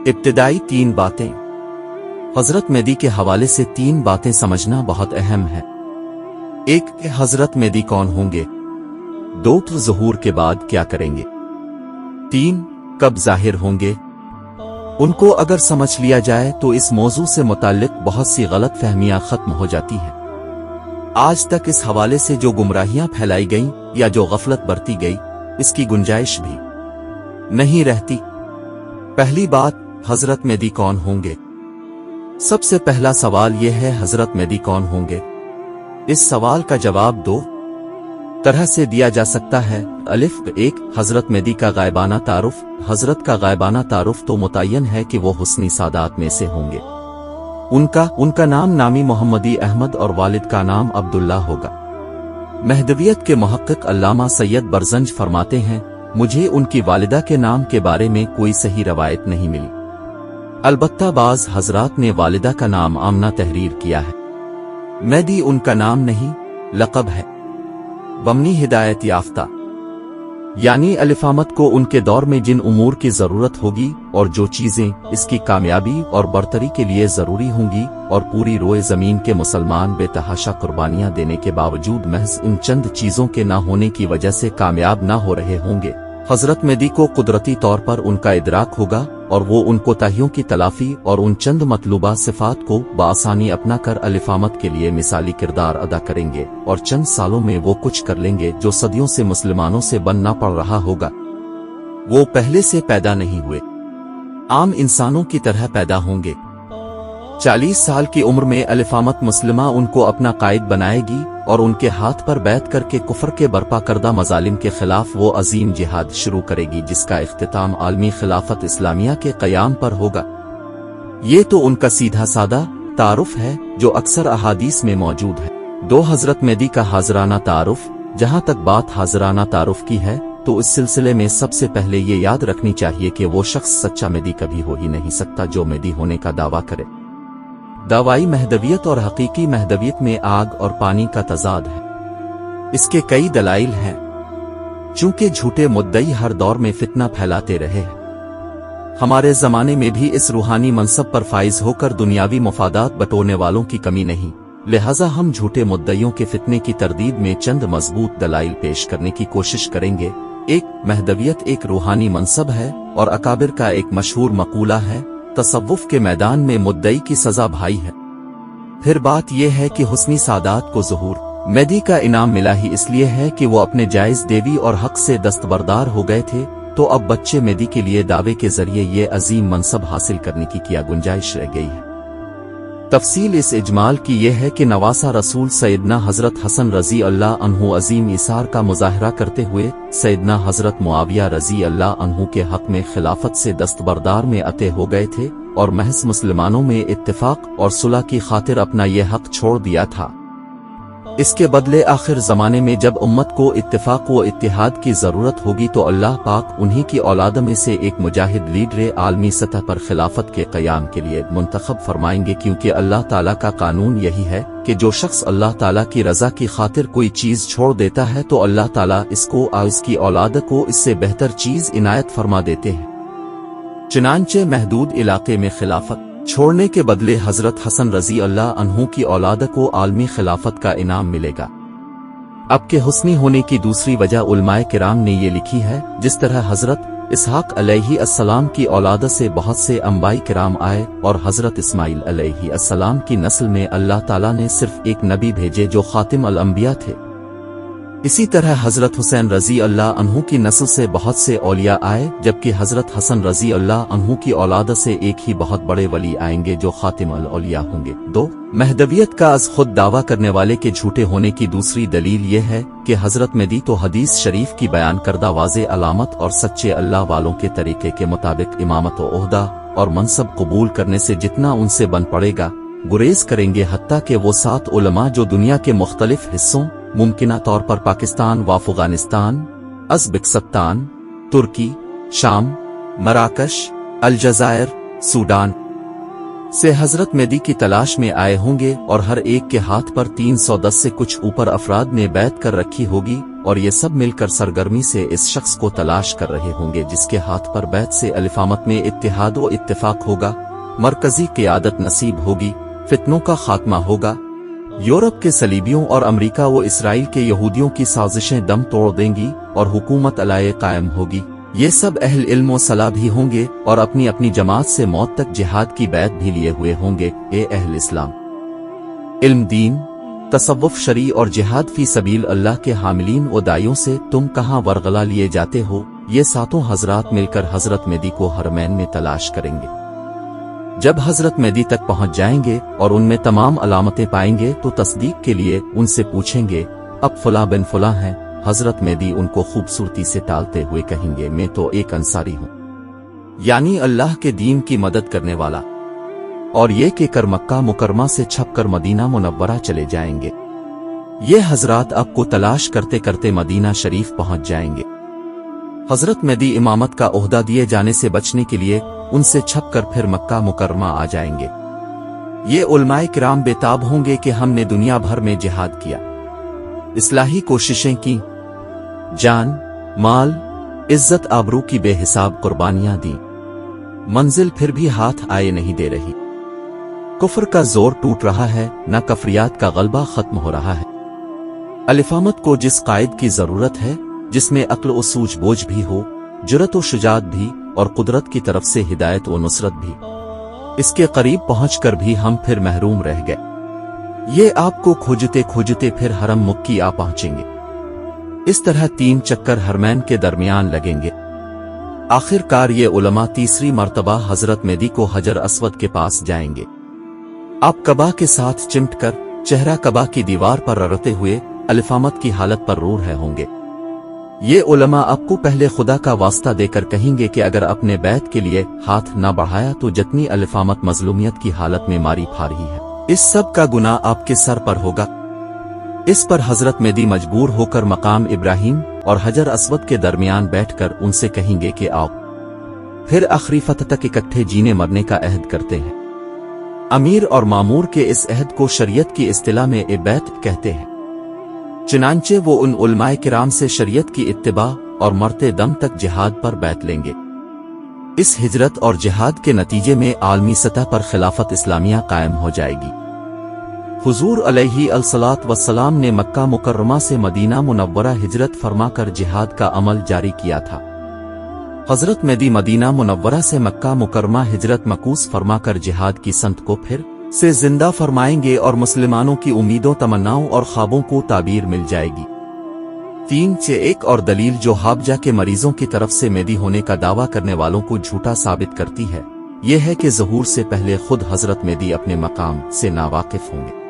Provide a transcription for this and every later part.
इब्तिदाई 3 बातें। हजरत मेहदी के हवाले से 3 बातें समझना बहुत अहम है। 1. हजरत मेहदी कौन होंगे? 2. ज़ुहूर के बाद क्या करेंगे? 3. कब ज़ाहिर होंगे? उनको अगर समझ लिया जाए तो इस मौजू से मुताल्लिक बहुत सी गलत फहमियां खत्म हो जाती हैं। आज तक इस हवाले से जो गुमराहियां फैलाई गईं या जो गफलत बरती गई, इसकी गुंजाइश भी नहीं रहती। पहली बात, हजरत मेहदी कौन होंगे? सबसे पहला सवाल यह है, हजरत मेहदी कौन होंगे? इस सवाल का जवाब 2 तरह से दिया जा सकता है। अलिफ 1. हजरत मेहदी का गायबाना तारुफ। हजरत का गायबाना तारुफ तो मुतय्यन है कि वो हुस्नी सादात में से होंगे। उनका नाम नामी मोहम्मदी अहमद और वालिद का नाम अब्दुल्ला होगा। महदवियत के मुहक्किक अल्लामा सैयद बरजंज फरमाते हैं, मुझे उनकी वालिदा के नाम के बारे में कोई सही रवायत नहीं मिली। अलबत्ता बाज हजरात ने वालिदा का नाम आमना तहरीर किया है। मेहदी उनका नाम नहीं, लक़ब है। बमनी हिदायत याफ्ता, यानी अलिफामत को उनके दौर में जिन उमूर की जरूरत होगी और जो चीजें इसकी कामयाबी और बरतरी के लिए जरूरी होंगी, और पूरी रोए जमीन के मुसलमान बेतहाशा कुर्बानियां देने के बावजूद महज इन चंद चीजों के न होने की वजह से कामयाब न हो रहे होंगे, हजरत मेहदी को कुदरती तौर पर उनका इदराक होगा और वो उन कोताहियों की तलाफी और उन चंद मतलूबा सिफात को बआसानी अपना कर अलिफामत के लिए मिसाली किरदार अदा करेंगे और चंद सालों में वो कुछ कर लेंगे जो सदियों से मुसलमानों से बनना पड़ रहा होगा। वो पहले से पैदा नहीं हुए, आम इंसानों की तरह पैदा होंगे। 40 साल की उम्र में अलिफामत मुस्लिमा उनको अपना कायद बनाएगी और उनके हाथ पर बैठ करके कुफर के बर्पा करदा मजालिम के खिलाफ वो अजीम जिहाद शुरू करेगी, जिसका इख्तिताम आलमी खिलाफत इस्लामिया के क़याम पर होगा। ये तो उनका सीधा सादा तारुफ है जो अक्सर अहादीस में मौजूद है। 2. हजरत मेहदी का हाजराना तारुफ। जहां तक बात हाजराना तारुफ की है तो इस सिलसिले में सबसे पहले ये याद रखनी चाहिए कि वो शख्स सच्चा मेहदी कभी हो ही नहीं सकता जो मेहदी होने का दावा करे। दावाई महदवियत और हकीकी महदवियत में आग और पानी का तजाद है। इसके कई दलाइल हैं। चूंकि झूठे मुद्दई हर दौर में फितना फैलाते रहे हैं, हमारे जमाने में भी इस रूहानी मनसब पर फाइज होकर दुनियावी मुफादात बटोरने वालों की कमी नहीं। लिहाजा हम झूठे मुद्दइयों के फितने की तरदीद में चंद मजबूत दलाइल पेश करने की कोशिश करेंगे। 1. महदवियत एक रूहानी मनसब है और अकाबिर का एक मशहूर मकूला है, तसव्वुफ के मैदान में मुद्दई की सजा भाई है। फिर बात यह है कि हुस्नी सादात को ज़ुहूर मेहदी का इनाम मिला ही इसलिए है कि वो अपने जायज देवी और हक से दस्तबरदार हो गए थे, तो अब बच्चे मेहदी के लिए दावे के जरिए ये अजीम मनसब हासिल करने की क्या गुंजाइश रह गई है। तफसील इस इजमाल की यह है कि नवासा रसूल सैयदना हजरत हसन रजी अल्लाह अन्हु अजीम इसार का मुजाहरा करते हुए सैयदना हजरत मुआविया रजी अल्लाह अन्हु के हक में खिलाफत से दस्तबरदार में अते हो गए थे और महज मुसलमानों में इत्तिफाक और सुलह की खातिर अपना ये हक छोड़ दिया था। इसके बदले आखिर जमाने में जब उम्मत को इत्तिफाक व इत्तिहाद की जरूरत होगी तो अल्लाह पाक उन्हीं की औलाद में से एक मुजाहिद लीडर आलमी सतह पर खिलाफत के क़याम के लिए मुंतखब फरमाएंगे, क्योंकि अल्लाह ताला का कानून यही है कि जो शख्स अल्लाह ताला की रजा की खातिर कोई चीज छोड़ देता है तो अल्लाह ताला इसको और इसकी औलाद को इससे बेहतर चीज इनायत फरमा देते हैं। चुनांचे महदूद इलाके में खिलाफत छोड़ने के बदले हजरत हसन रजी अल्लाह अन्हु की औलाद को आलमी खिलाफत का इनाम मिलेगा। अब के हुस्नी होने की दूसरी वजह उलमाए किराम ने ये लिखी है, जिस तरह हजरत इसहाक अलैहि अस्सलाम की औलाद से बहुत से अंबाई किराम आए और हजरत इस्माइल अलैहि अस्सलाम की नस्ल में अल्लाह ताला ने सिर्फ एक नबी भेजे जो खातिम अल अंबिया थे। इसी तरह हजरत हुसैन रजी अल्लाह अन्हु की नस्ल से बहुत से औलिया आए, जबकि हजरत हसन रजी अल्लाह अन्हु की औलाद से एक ही बहुत बड़े वली आएंगे जो खातिम अल औलिया होंगे। 2. महदवियत का अज खुद दावा करने वाले के झूठे होने की दूसरी दलील यह है कि हजरत मेहदी तो हदीस शरीफ की बयान करदा वाज़े अलामत और सच्चे अल्लाह वालों के तरीके के मुताबिक इमामत व ओहदा और मनसब कबूल करने से जितना उनसे बन पड़ेगा गुरेज करेंगे, हत्ता कि वो 7 उलमा जो दुनिया के मुख्तलिफ हिस्सों मुमकिना तौर पर पाकिस्तान व अफगानिस्तान, उज़्बेकिस्तान, तुर्की, शाम, मराकश, अलजायर, सूडान, से हजरत मेदी की तलाश में आए होंगे और हर एक के हाथ पर 310 से कुछ ऊपर अफराद ने बैत कर रखी होगी और ये सब मिलकर सरगर्मी से इस शख्स को तलाश कर रहे होंगे जिसके हाथ पर बैत से अलिफामत में इत्तिहाद व इत्तिफाक होगा, मरकजी क़ियादत नसीब होगी, फितनों का खात्मा होगा, यूरोप के सलीबियों और अमरीका व इसराइल के यहूदियों की साजिशें दम तोड़ देंगी और हुकूमत अलाए कायम होगी। ये सब अहल इल्म व सलाह भी होंगे और अपनी अपनी जमात से मौत तक जिहाद की बैत भी लिए हुए होंगे। ए अहल इस्लाम, इल्म, दीन, तसव्वुफ, शरी और जिहाद फी सबील अल्लाह के हामिलीन व दाइयों से तुम कहाँ वरगला लिए जाते हो? ये सातों हजरात मिलकर हजरत मेदी को हरमैन में तलाश करेंगे। जब हजरत मेदी तक पहुंच जाएंगे और उनमें तमाम अलामतें पाएंगे तो तस्दीक के लिए उनसे पूछेंगे, अब फला बिन फला हैं। हजरत मेदी उनको खूबसूरती से टालते हुए कहेंगे, मैं तो एक अंसारी हूं, यानी अल्लाह के दीन की मदद करने वाला, और ये के कर मक्का मुकरमा से छपकर मदीना मुनव्वरा चले जाएंगे। ये हजरात आपको तलाश करते करते मदीना शरीफ पहुंच जाएंगे। हजरत मेदी इमामत का ओहदा दिए जाने से बचने के लिए उनसे छपकर फिर मक्का मुकरमा आ जाएंगे। ये उलमाए किराम बेताब होंगे कि हमने दुनिया भर में जिहाद किया, इस्लाही कोशिशें की, जान, माल, इज्जत, आबरू की बेहिसाब कुर्बानियां दी, मंजिल फिर भी हाथ आए नहीं दे रही। कुफ्र का जोर टूट रहा है, न कफरियात का गलबा खत्म हो रहा है। अलिफामत को जिस कायद की जरूरत है, जिसमें अक्ल व सूझबूझ भी हो, जुरत व शुजात भी, और कुदरत की तरफ से हिदायत व नुसरत भी, इसके करीब पहुंचकर भी हम फिर महरूम रह गए। ये आपको खोजते खोजते फिर हरम मुक्की आ पहुंचेंगे। इस तरह 3 चक्कर हरमैन के दरमियान लगेंगे। आखिरकार ये उलमा तीसरी मर्तबा हजरत मेदी को हजर अस्वद के पास जाएंगे। आप कबा के साथ चिमटकर चेहरा कबा की दीवार पर रगड़ते हुए अलिफामत की हालत पर रूढ़ होंगे। ये उलमा आपको पहले खुदा का वास्ता देकर कहेंगे कि अगर अपने बैत के लिए हाथ न बढ़ाया तो जितनी अलिफामत मजलूमियत की हालत में मारी फा रही है, इस सब का गुनाह आपके सर पर होगा। इस पर हजरत मेदी मजबूर होकर मकाम इब्राहिम और हजर अस्वद के दरमियान बैठकर उनसे कहेंगे कि आओ, फिर आखिरी फतह तक इकट्ठे जीने मरने का अहद करते हैं। अमीर और मामूर के इस अहद को शरीयत की इस्तिलाह में ए बैत कहते हैं। चुनांचे वो उन उलमाए किराम से शरीयत की इत्तिबा और मरते दम तक जिहाद पर बैत लेंगे। इस हिजरत और जिहाद के नतीजे में आलमी सतह पर खिलाफत इस्लामिया कायम हो जाएगी। हुजूर अलैहि अलसलात वस्सलाम ने मक्का मुकर्रमा से मदीना मुनव्वरा हिजरत फरमाकर जिहाद का अमल जारी किया था। हजरत मेदी मदीना मुनव्वरा से मक्का मुकर्रमा हिजरत मकूस फरमाकर जिहाद की संत को फिर से जिंदा फरमाएंगे और मुसलमानों की उम्मीदों, तमन्नाओं और ख्वाबों को ताबीर मिल जाएगी। 3 से 1 और दलील जो हाबजा के मरीजों की तरफ से मेदी होने का दावा करने वालों को झूठा साबित करती है, यह है कि ज़हूर से पहले खुद हजरत मेदी अपने मकाम से नावाकिफ होंगे।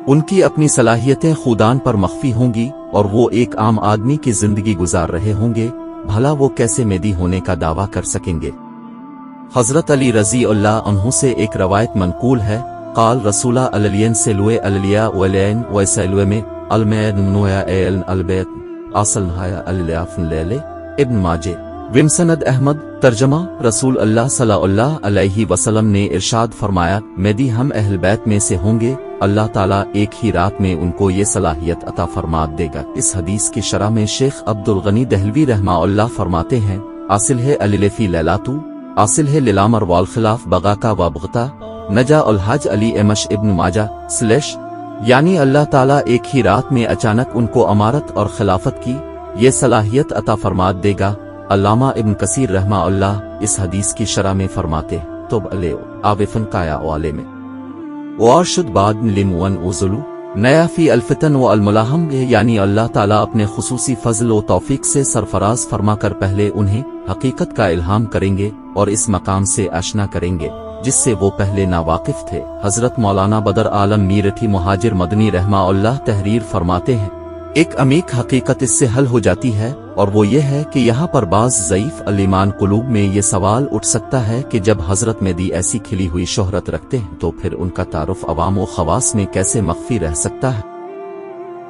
उनकी अपनी सलाहियतें खुदान पर मख्फी होंगी और वो एक आम आदमी की जिंदगी गुजार रहे होंगे। भला वो कैसे मेदी होने का दावा कर सकेंगे? हजरत अली रजी अल्लाह अन्हु से एक रवायत मनकूल है, काल रसूला अललियन से लुए अललिया वलैन वैसलुए में अलमैनुया एल अलबैत आसल नहाया अल्लाफन लेले इब्न माजे विमसनद अहमद। तर्जमा, रसूल अल्लाह सल्लल्लाहु अलैहि वसल्लम ने इरशाद फरमाया, मेदी हम अहल बैत में से होंगे, अल्लाह ताला एक ही रात में उनको ये सलाहियत अता फरमा देगा। इस हदीस की शरह में शेख अब्दुल गनी दहलवी रहमाउल्लाह फरमाते हैं, आसिल है अलिलेफी लैलातू, आसिल है लिलामर वाल खिलाफ बगा का वाबगता नजा उल हज अली एमश इब्न माजा स्लेश, यानी अल्लाह ताला एक ही रात में अचानक उनको अमारत और खिलाफत की ये सलाहियत अता फरमा देगा। अल्लामा इब्न कसीर रहमाउल्लाह इस हदीस की शरह में फरमाते हैं, तो अले आविफन काया वाले में वारशुद बाद लिमुअन उजुलू नया फी अल्फतन व अलमुलाहम, यानी अल्लाह ताला अपने खुसूसी फजल व तौफीक से सरफराज फरमाकर पहले उन्हें हकीकत का इल्हाम करेंगे और इस मकाम से आशना करेंगे जिससे वो पहले नावाकिफ थे। हजरत मौलाना बदर आलम मीरठी मुहाजिर मदनी रहमाउल्लाह तहरीर फरमाते हैं, एक अमीक हकीकत इससे हल हो जाती है और वो ये है कि यहाँ पर बाज ज़ईफ अल-ईमान कुलूब में ये सवाल उठ सकता है कि जब हजरत मेदी ऐसी खिली हुई शोहरत रखते हैं तो फिर उनका तारुफ अवाम व खवास में कैसे मख्फी रह सकता है।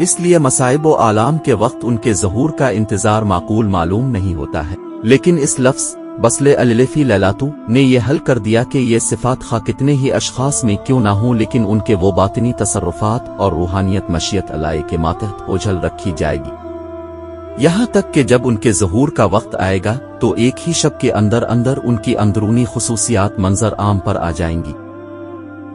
इसलिए मसाइब व आलाम के वक्त उनके ज़हूर का इंतजार माकूल मालूम नहीं होता है। लेकिन इस लफ्ज़ बसले अलिफी ललातू ने यह हल कर दिया कि ये सिफात खा कितने ही अशखास में क्यों ना हों, लेकिन उनके वो बातिनी तसर्रुफात और रूहानियत मशीयत अल्लाह के मातहत ओझल रखी जाएगी। यहाँ तक कि जब उनके ज़हूर का वक्त आएगा तो एक ही शब के अंदर अंदर उनकी अंदरूनी खुसूसियात मंजर आम पर आ जाएंगी।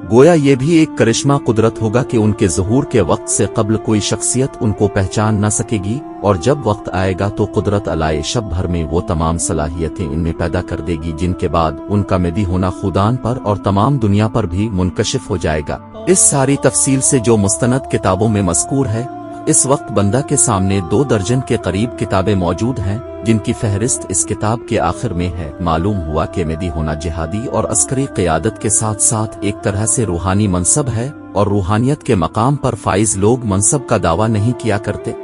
गोया ये भी एक करिश्मा कुदरत होगा कि उनके ज़हूर के वक्त से कब्ल कोई शख्सियत उनको पहचान न सकेगी, और जब वक्त आएगा तो कुदरत अलाए शब भर में वो तमाम सलाहियतें इनमें पैदा कर देगी जिनके बाद उनका मेदी होना खुदान पर और तमाम दुनिया पर भी मुनकशिफ हो जाएगा। इस सारी तफसील से जो मुस्तनद किताबों में मज़कूर है, इस वक्त बंदा के सामने 2 दर्जन के करीब किताबें मौजूद हैं जिनकी फहरिस्त इस किताब के आखिर में है। मालूम हुआ कि मेदी होना जिहादी और अस्करी क़यादत के साथ साथ एक तरह से रूहानी मनसब है, और रूहानियत के मकाम पर फाइज लोग मनसब का दावा नहीं किया करते।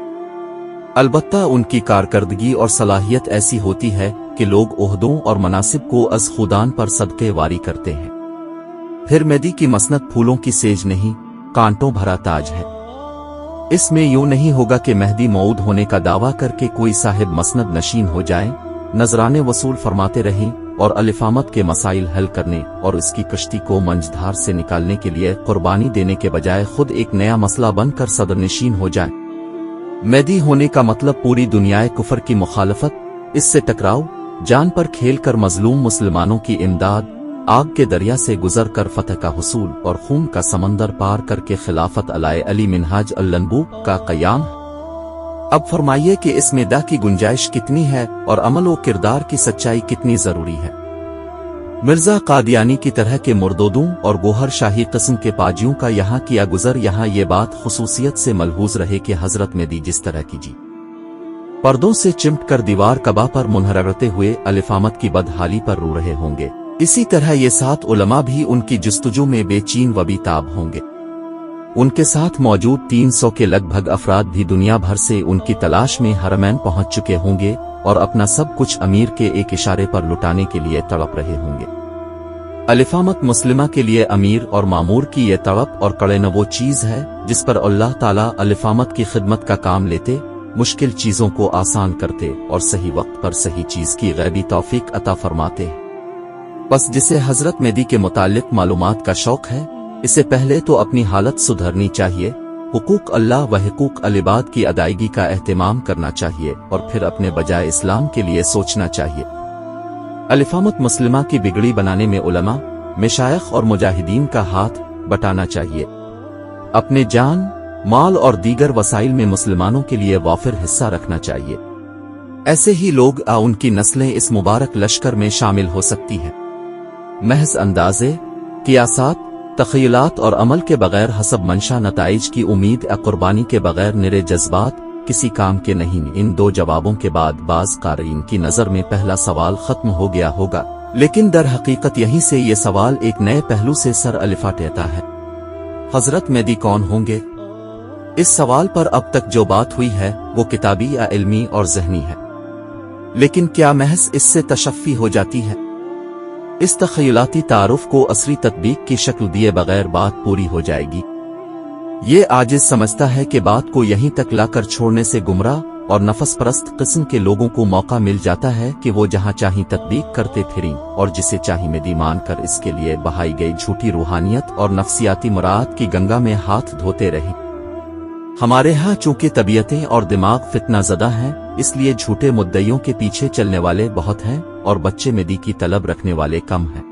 अलबत्ता उनकी कारकर्दगी और सलाहियत ऐसी होती है कि लोग ओहदों और मनासिब को अज़ खुदान पर सदक़े वारी करते हैं। फिर मेदी की मसनद फूलों की सेज नहीं, कांटों भरा ताज है। इसमें यूं नहीं होगा कि मेहदी मौऊद होने का दावा करके कोई साहिब मसनद नशीन हो जाए, नजराने वसूल फरमाते रहें और अलिफामत के मसाइल हल करने और इसकी कश्ती को मंझधार से निकालने के लिए कुर्बानी देने के बजाय खुद एक नया मसला बनकर सदर नशीन हो जाए। मेहदी होने का मतलब पूरी दुनियाए कुफर की मुखालफत, इससे टकराव, जान पर खेल कर मजलूम मुसलमानों की इमदाद, आग के दरिया से गुजर कर फतह का हुसूल और खून का समंदर पार करके खिलाफत अलाए अली मिनहाज अल्लनबू का क़याम। अब फरमाइए कि इसमें दा की गुंजाइश कितनी है और अमल व किरदार की सच्चाई कितनी जरूरी है। मिर्जा कादियानी की तरह के मुर्दोदों और गोहर शाही किस्म के पाजियों का यहाँ किया गुजर यहाँ ये बात खुसूसियत से मलहूज रहे कि हजरत मेदी जिस तरह की जी पर्दों से चिमट कर दीवार कबा पर मुनहरते हुए अलिफामत की बदहाली पर रो रहे होंगे, इसी तरह ये 7 उलमा भी उनकी जुस्तजू में बेचैन व बेताब होंगे। उनके साथ मौजूद 300 के लगभग अफराद भी दुनिया भर से उनकी तलाश में हरमैन पहुंच चुके होंगे और अपना सब कुछ अमीर के एक इशारे पर लुटाने के लिए तड़प रहे होंगे। अलिफामत मुस्लिमा के लिए अमीर और मामूर की ये तड़प और कड़े वो चीज है जिस पर अल्लाह ताला अलिफामत की खिदमत का काम लेते, मुश्किल चीजों को आसान करते और सही वक्त पर सही चीज की गैबी तौफीक अता फरमाते। बस जिसे हजरत मेदी के मुतालिक मालूमात का शौक है, इससे पहले तो अपनी हालत सुधरनी चाहिए, हुकूक अल्लाह व हुकूक अलिबाद की अदायगी का एहतमाम करना चाहिए और फिर अपने बजाय इस्लाम के लिए सोचना चाहिए। अलिफामत मुस्लिमा की बिगड़ी बनाने में उलमा, मशाइख और मुजाहिदीन का हाथ बटाना चाहिए। अपने जान, माल और दीगर वसाइल में मुसलमानों के लिए वाफिर हिस्सा रखना चाहिए। ऐसे ही लोग उनकी नस्लें इस मुबारक लश्कर में शामिल हो सकती हैं। महज अंदाजे, कियासात, तख़यलात और अमल के बगैर हसब मंशा नताइज की उम्मीद या कुर्बानी के बगैर निरे जज्बात किसी काम के नहीं। इन 2 जवाबों के बाद बाज़ क़ारीन की नज़र में पहला सवाल ख़त्म हो गया होगा, लेकिन दर हकीकत यहीं से ये सवाल एक नए पहलू से सर अलिफाटेता है। हजरत मेदी कौन होंगे? इस सवाल पर अब तक जो बात हुई है वो किताबी या इल्मी और ज़हनी है, लेकिन क्या महज इससे तशफ़ी हो जाती है? इस तख़यलाती तारुफ को असरी तत्बीक की शक्ल दिए बगैर बात पूरी हो जाएगी। ये आजिज़ समझता है कि बात को यहीं तक लाकर छोड़ने से गुमराह और नफस परस्त किस्म के लोगों को मौका मिल जाता है कि वो जहां चाही तत्बीक करते फिरें और जिसे चाही मेदी मान कर इसके लिए बहाई गई झूठी रूहानियत और नफसियाती मुराद की गंगा में हाथ धोते रहें। हमारे यहाँ चूंकि तबीयतें और दिमाग फितना ज़दा हैं, इसलिए झूठे मुद्दइयों के पीछे चलने वाले बहुत हैं और बच्चे मेदी की तलब रखने वाले कम हैं,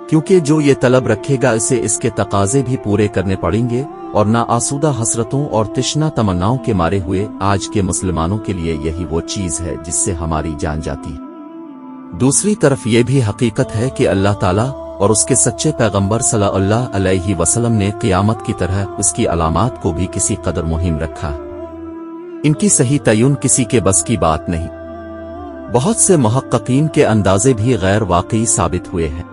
क्योंकि जो ये तलब रखेगा इसे इसके तकाजे भी पूरे करने पड़ेंगे और ना आसूदा हसरतों और तिश्ना तमन्नाओं के मारे हुए आज के मुसलमानों के लिए यही वो चीज है जिससे हमारी जान जाती है। दूसरी तरफ ये भी हकीकत है कि अल्लाह ताला और उसके सच्चे पैगंबर सल्लल्लाहु अलैहि वसल्लम ने क़यामत की तरह उसकी अलामात को भी किसी कदर मुहिम रखा। इनकी सही तयन किसी के बस की बात नहीं। बहुत से मुहक्किकीन के अंदाजे भी गैर वाकई साबित हुए हैं।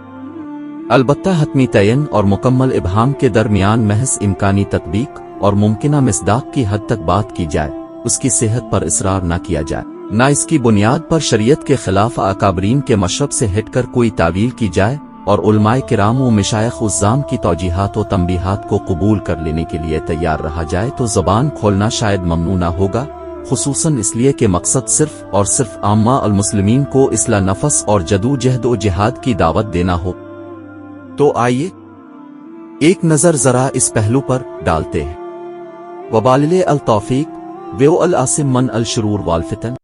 अलबत्ता हतमी तयन और मुकम्मल इबहाम के दरमियान महज इम्कानी तत्बीक और मुमकिना मिसदाक की हद तक बात की जाए, उसकी सेहत पर इसरार न किया जाए, न इसकी बुनियाद पर शरीयत के खिलाफ अकाबरीन के मशरब से हटकर कोई तावील की जाए और उलमाए किराम व मशाइख उज़्ज़ाम की तौजीहात व तंबीहात को कबूल कर लेने के लिए तैयार रहा जाए तो ज़बान खोलना शायद ममनू न होगा, خصوصاً اس لیے کہ مقصد صرف اور صرف عامہ المسلمین کو اصلاح نفس اور جدوجہد و جہاد کی دعوت دینا ہو۔ تو آئیے ایک نظر ذرا اس پہلو پر ڈالتے ہیں۔ وباللہ التوفیق، وَالْعَاصِمُ مِنَ الشُّرُورِ وَالْفِتَنِ۔